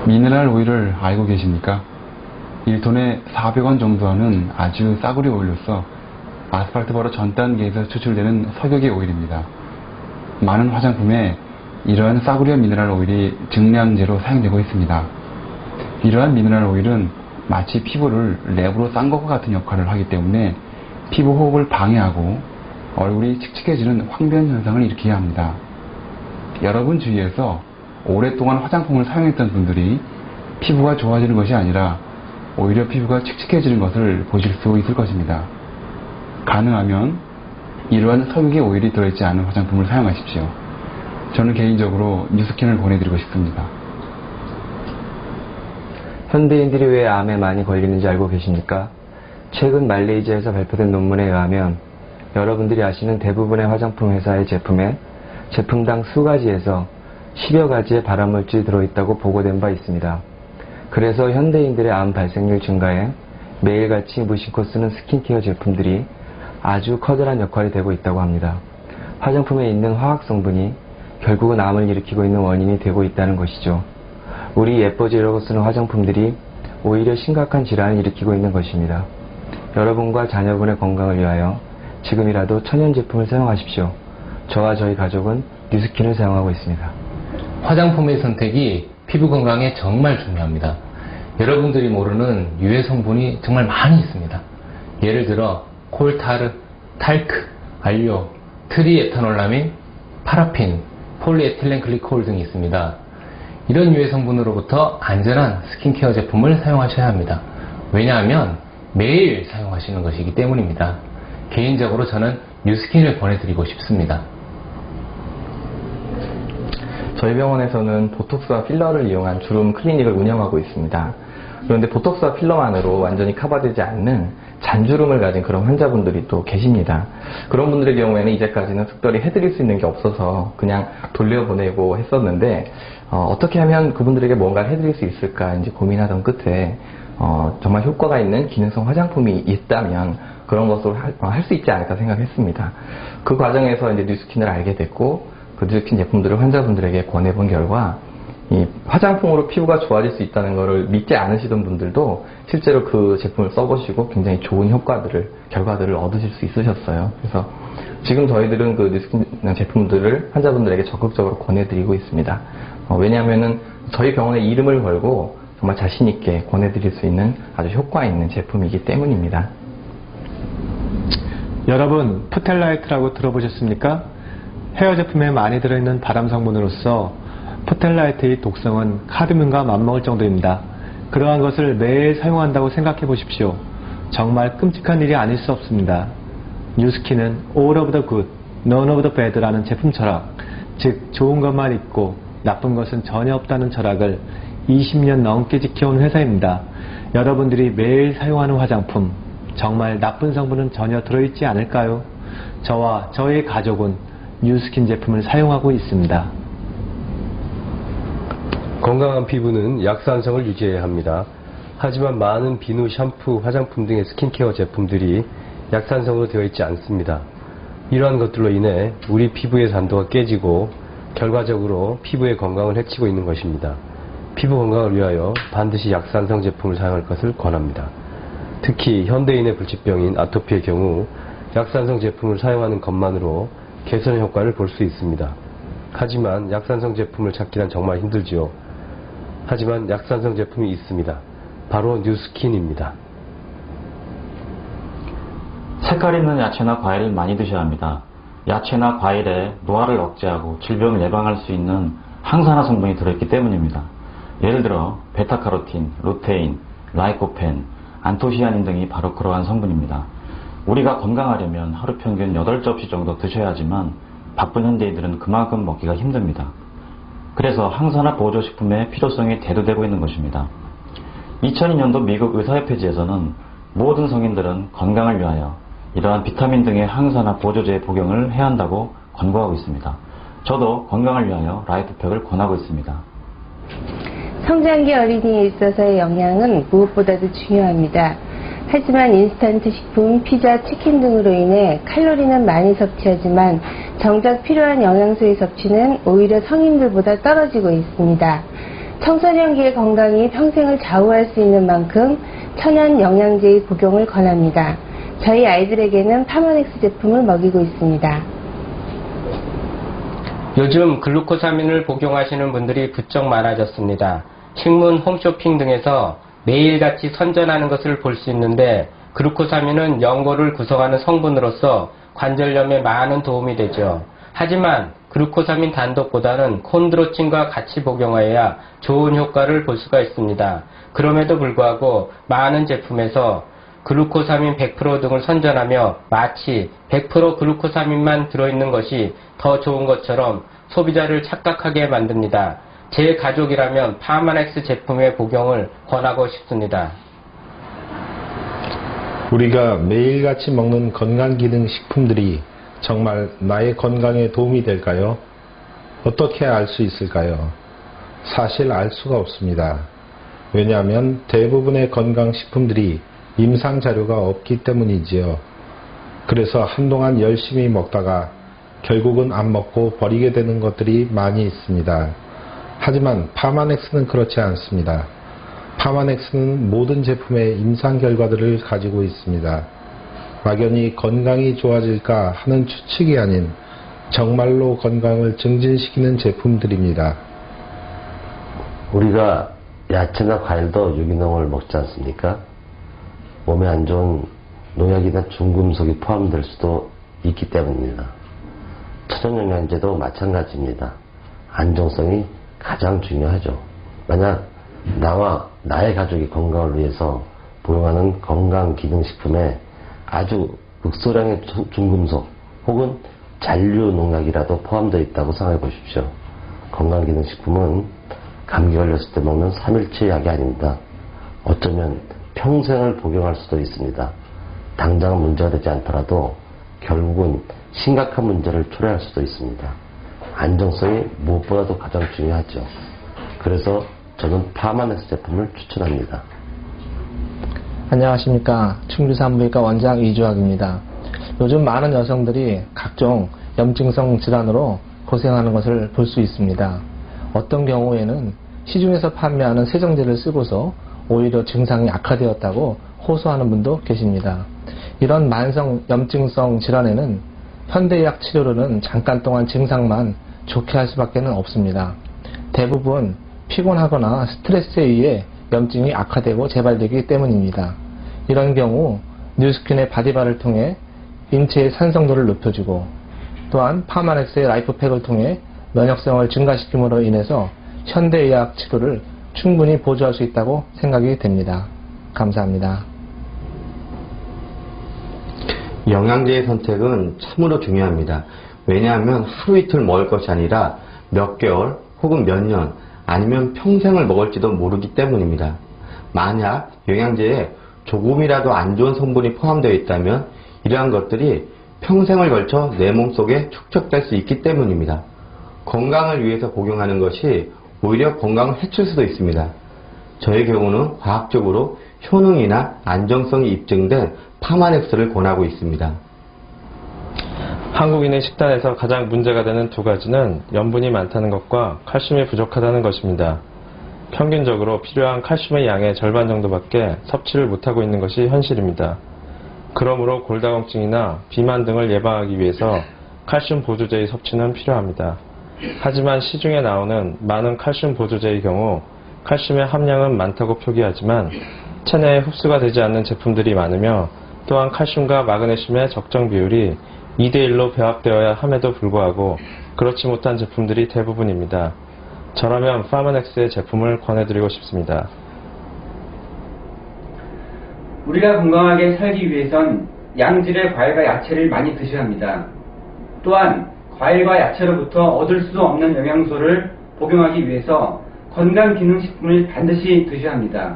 미네랄 오일을 알고 계십니까? 1톤에 400원 정도 하는 아주 싸구려 오일로서 아스팔트 바로 전 단계에서 추출되는 석유계 오일입니다. 많은 화장품에 이러한 싸구려 미네랄 오일이 증량제로 사용되고 있습니다. 이러한 미네랄 오일은 마치 피부를 랩으로 싼 것과 같은 역할을 하기 때문에 피부 호흡을 방해하고 얼굴이 칙칙해지는 황변 현상을 일으키게 합니다. 여러분 주위에서 오랫동안 화장품을 사용했던 분들이 피부가 좋아지는 것이 아니라 오히려 피부가 칙칙해지는 것을 보실 수 있을 것입니다. 가능하면 이러한 석유계 오일이 들어있지 않은 화장품을 사용하십시오. 저는 개인적으로 뉴스킨을 권해드리고 싶습니다. 현대인들이 왜 암에 많이 걸리는지 알고 계십니까? 최근 말레이시아에서 발표된 논문에 의하면 여러분들이 아시는 대부분의 화장품 회사의 제품에 제품당 수가지에서 10여 가지의 발암물질이 들어있다고 보고된 바 있습니다. 그래서 현대인들의 암 발생률 증가에 매일같이 무심코 쓰는 스킨케어 제품들이 아주 커다란 역할이 되고 있다고 합니다. 화장품에 있는 화학 성분이 결국은 암을 일으키고 있는 원인이 되고 있다는 것이죠. 우리 예뻐지려고 쓰는 화장품들이 오히려 심각한 질환을 일으키고 있는 것입니다. 여러분과 자녀분의 건강을 위하여 지금이라도 천연 제품을 사용하십시오. 저와 저희 가족은 뉴스킨을 사용하고 있습니다. 화장품의 선택이 피부 건강에 정말 중요합니다. 여러분들이 모르는 유해 성분이 정말 많이 있습니다. 예를 들어 콜타르, 탈크, 알료, 트리에탄올라민, 파라핀, 폴리에틸렌 글리콜 등이 있습니다. 이런 유해 성분으로부터 안전한 스킨케어 제품을 사용하셔야 합니다. 왜냐하면 매일 사용하시는 것이기 때문입니다. 개인적으로 저는 뉴스킨을 권해드리고 싶습니다. 저희 병원에서는 보톡스와 필러를 이용한 주름 클리닉을 운영하고 있습니다. 그런데 보톡스와 필러만으로 완전히 커버되지 않는 잔주름을 가진 그런 환자분들이 또 계십니다. 그런 분들의 경우에는 이제까지는 특별히 해드릴 수 있는 게 없어서 그냥 돌려보내고 했었는데 어떻게 하면 그분들에게 뭔가를 해드릴 수 있을까 이제 고민하던 끝에 정말 효과가 있는 기능성 화장품이 있다면 그런 것을 할 수 있지 않을까 생각했습니다. 그 과정에서 이제 뉴스킨을 알게 됐고 그 뉴스킨 제품들을 환자분들에게 권해본 결과 이 화장품으로 피부가 좋아질 수 있다는 것을 믿지 않으시던 분들도 실제로 그 제품을 써보시고 굉장히 좋은 결과들을 얻으실 수 있으셨어요. 그래서 지금 저희들은 그 뉴스킨 제품들을 환자분들에게 적극적으로 권해드리고 있습니다. 왜냐하면은 저희 병원의 이름을 걸고 정말 자신있게 권해드릴 수 있는 아주 효과 있는 제품이기 때문입니다. 여러분, 푸텔라이트라고 들어보셨습니까? 헤어 제품에 많이 들어있는 발암 성분으로서 푸텔라이트의 독성은 카드뮴과 맞먹을 정도입니다. 그러한 것을 매일 사용한다고 생각해 보십시오. 정말 끔찍한 일이 아닐 수 없습니다. 뉴스킨은 All of the good, none of the bad라는 제품 철학, 즉 좋은 것만 있고 나쁜 것은 전혀 없다는 철학을 20년 넘게 지켜온 회사입니다. 여러분들이 매일 사용하는 화장품, 정말 나쁜 성분은 전혀 들어있지 않을까요? 저와 저의 가족은 뉴스킨 제품을 사용하고 있습니다. 건강한 피부는 약산성을 유지해야 합니다. 하지만 많은 비누, 샴푸, 화장품 등의 스킨케어 제품들이 약산성으로 되어 있지 않습니다. 이러한 것들로 인해 우리 피부의 산도가 깨지고 결과적으로 피부의 건강을 해치고 있는 것입니다. 피부 건강을 위하여 반드시 약산성 제품을 사용할 것을 권합니다. 특히 현대인의 불치병인 아토피의 경우 약산성 제품을 사용하는 것만으로 개선 효과를 볼 수 있습니다. 하지만 약산성 제품을 찾기란 정말 힘들지요. 하지만 약산성 제품이 있습니다. 바로 뉴스킨입니다. 색깔 있는 야채나 과일을 많이 드셔야 합니다. 야채나 과일에 노화를 억제하고 질병을 예방할 수 있는 항산화 성분이 들어있기 때문입니다. 예를 들어 베타카로틴, 루테인, 라이코펜, 안토시아닌 등이 바로 그러한 성분입니다. 우리가 건강하려면 하루 평균 8접시 정도 드셔야 하지만 바쁜 현대인들은 그만큼 먹기가 힘듭니다. 그래서 항산화 보조식품의 필요성이 대두되고 있는 것입니다. 2002년도 미국 의사협회지에서는 모든 성인들은 건강을 위하여 이러한 비타민 등의 항산화 보조제의 복용을 해야 한다고 권고하고 있습니다. 저도 건강을 위하여 라이프팩을 권하고 있습니다. 성장기 어린이에 있어서의 영양은 무엇보다도 중요합니다. 하지만 인스턴트 식품, 피자, 치킨 등으로 인해 칼로리는 많이 섭취하지만 정작 필요한 영양소의 섭취는 오히려 성인들보다 떨어지고 있습니다. 청소년기의 건강이 평생을 좌우할 수 있는 만큼 천연 영양제의 복용을 권합니다. 저희 아이들에게는 파마넥스 제품을 먹이고 있습니다. 요즘 글루코사민을 복용하시는 분들이 부쩍 많아졌습니다. 식문, 홈쇼핑 등에서 매일같이 선전하는 것을 볼 수 있는데 글루코사민은 연골을 구성하는 성분으로서 관절염에 많은 도움이 되죠. 하지만 글루코사민 단독보다는 콘드로친과 같이 복용하여야 좋은 효과를 볼 수가 있습니다. 그럼에도 불구하고 많은 제품에서 글루코사민 100% 등을 선전하며 마치 100% 글루코사민만 들어있는 것이 더 좋은 것처럼 소비자를 착각하게 만듭니다. 제 가족이라면 파마넥스 제품의 복용을 권하고 싶습니다. 우리가 매일같이 먹는 건강기능식품들이 정말 나의 건강에 도움이 될까요? 어떻게 알 수 있을까요? 사실 알 수가 없습니다. 왜냐하면 대부분의 건강식품들이 임상자료가 없기 때문이지요. 그래서 한동안 열심히 먹다가 결국은 안 먹고 버리게 되는 것들이 많이 있습니다. 하지만 파마넥스는 그렇지 않습니다. 파마넥스는 모든 제품의 임상 결과들을 가지고 있습니다. 막연히 건강이 좋아질까 하는 추측이 아닌 정말로 건강을 증진시키는 제품들입니다. 우리가 야채나 과일도 유기농을 먹지 않습니까? 몸에 안 좋은 농약이나 중금속이 포함될 수도 있기 때문입니다. 천연영양제도 마찬가지입니다. 안정성이 가장 중요하죠. 만약 나와 나의 가족의 건강을 위해서 복용하는 건강기능식품에 아주 극소량의 중금속 혹은 잔류 농약이라도 포함되어 있다고 생각해 보십시오. 건강기능식품은 감기 걸렸을 때 먹는 3일치 약이 아닙니다. 어쩌면 평생을 복용할 수도 있습니다. 당장 문제가 되지 않더라도 결국은 심각한 문제를 초래할 수도 있습니다. 안정성이 무엇보다도 가장 중요하죠. 그래서 저는 파마넥스 제품을 추천합니다. 안녕하십니까. 충주 산부인과 원장 이주학입니다. 요즘 많은 여성들이 각종 염증성 질환으로 고생하는 것을 볼 수 있습니다. 어떤 경우에는 시중에서 판매하는 세정제를 쓰고서 오히려 증상이 악화되었다고 호소하는 분도 계십니다. 이런 만성 염증성 질환에는 현대의학 치료로는 잠깐 동안 증상만 좋게 할 수밖에 없습니다. 대부분 피곤하거나 스트레스에 의해 염증이 악화되고 재발되기 때문입니다. 이런 경우 뉴스킨의 바디바를 통해 인체의 산성도를 높여주고 또한 파마넥스의 라이프팩을 통해 면역성을 증가시킴으로 인해서 현대의학 치료를 충분히 보조할 수 있다고 생각이 됩니다. 감사합니다. 영양제의 선택은 참으로 중요합니다. 왜냐하면 하루 이틀 먹을 것이 아니라 몇 개월 혹은 몇 년 아니면 평생을 먹을지도 모르기 때문입니다. 만약 영양제에 조금이라도 안 좋은 성분이 포함되어 있다면 이러한 것들이 평생을 걸쳐 내 몸속에 축적될 수 있기 때문입니다. 건강을 위해서 복용하는 것이 오히려 건강을 해칠 수도 있습니다. 저의 경우는 과학적으로 효능이나 안정성이 입증된 파마넥스를 권하고 있습니다. 한국인의 식단에서 가장 문제가 되는 두 가지는 염분이 많다는 것과 칼슘이 부족하다는 것입니다. 평균적으로 필요한 칼슘의 양의 절반 정도밖에 섭취를 못하고 있는 것이 현실입니다. 그러므로 골다공증이나 비만 등을 예방하기 위해서 칼슘 보조제의 섭취는 필요합니다. 하지만 시중에 나오는 많은 칼슘 보조제의 경우 칼슘의 함량은 많다고 표기하지만 체내에 흡수가 되지 않는 제품들이 많으며 또한 칼슘과 마그네슘의 적정 비율이 2대1로 배합되어야 함에도 불구하고 그렇지 못한 제품들이 대부분입니다. 저라면 파마넥스의 제품을 권해드리고 싶습니다. 우리가 건강하게 살기 위해선 양질의 과일과 야채를 많이 드셔야 합니다. 또한 과일과 야채로부터 얻을 수 없는 영양소를 복용하기 위해서 건강기능식품을 반드시 드셔야 합니다.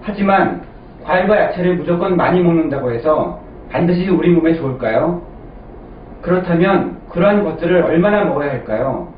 하지만 과일과 야채를 무조건 많이 먹는다고 해서 반드시 우리 몸에 좋을까요? 그렇다면 그러한 것들을 얼마나 먹어야 할까요?